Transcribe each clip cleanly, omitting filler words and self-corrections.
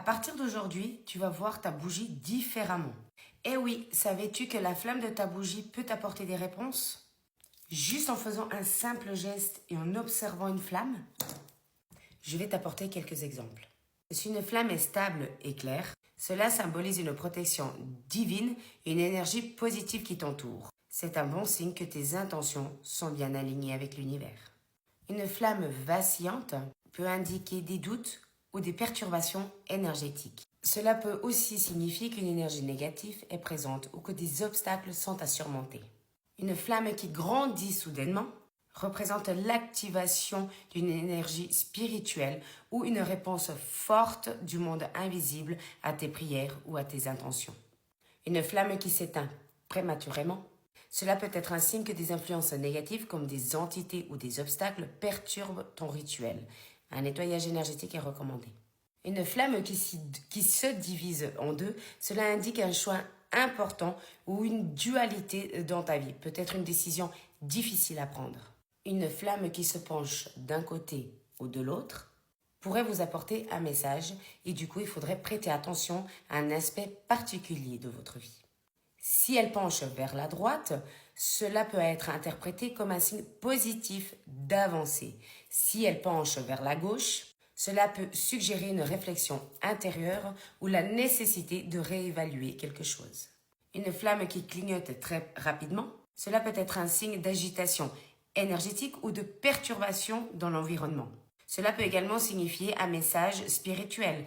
À partir d'aujourd'hui, tu vas voir ta bougie différemment. Eh oui, savais-tu que la flamme de ta bougie peut t'apporter des réponses? Juste en faisant un simple geste et en observant une flamme? Je vais t'apporter quelques exemples. Si une flamme est stable et claire, cela symbolise une protection divine et une énergie positive qui t'entoure. C'est un bon signe que tes intentions sont bien alignées avec l'univers. Une flamme vacillante peut indiquer des doutes ou des perturbations énergétiques. Cela peut aussi signifier qu'une énergie négative est présente ou que des obstacles sont à surmonter. Une flamme qui grandit soudainement représente l'activation d'une énergie spirituelle ou une réponse forte du monde invisible à tes prières ou à tes intentions. Une flamme qui s'éteint prématurément, cela peut être un signe que des influences négatives comme des entités ou des obstacles perturbent ton rituel. Un nettoyage énergétique est recommandé. Une flamme qui se divise en deux, cela indique un choix important ou une dualité dans ta vie, peut-être une décision difficile à prendre. Une flamme qui se penche d'un côté ou de l'autre pourrait vous apporter un message et du coup il faudrait prêter attention à un aspect particulier de votre vie. Si elle penche vers la droite, cela peut être interprété comme un signe positif d'avancée. Si elle penche vers la gauche, cela peut suggérer une réflexion intérieure ou la nécessité de réévaluer quelque chose. Une flamme qui clignote très rapidement, cela peut être un signe d'agitation énergétique ou de perturbation dans l'environnement. Cela peut également signifier un message spirituel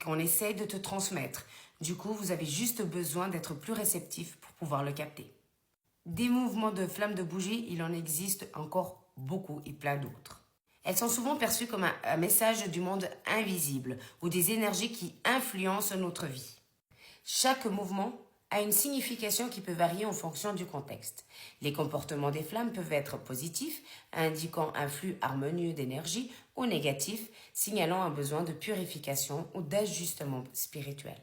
qu'on essaie de te transmettre. Du coup, vous avez juste besoin d'être plus réceptif pour pouvoir le capter. Des mouvements de flammes de bougie, il en existe encore beaucoup et plein d'autres. Elles sont souvent perçues comme un message du monde invisible ou des énergies qui influencent notre vie. Chaque mouvement a une signification qui peut varier en fonction du contexte. Les comportements des flammes peuvent être positifs, indiquant un flux harmonieux d'énergie, ou négatifs, signalant un besoin de purification ou d'ajustement spirituel.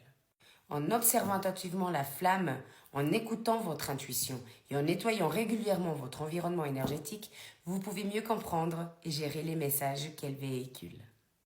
En observant attentivement la flamme, en écoutant votre intuition et en nettoyant régulièrement votre environnement énergétique, vous pouvez mieux comprendre et gérer les messages qu'elle véhicule.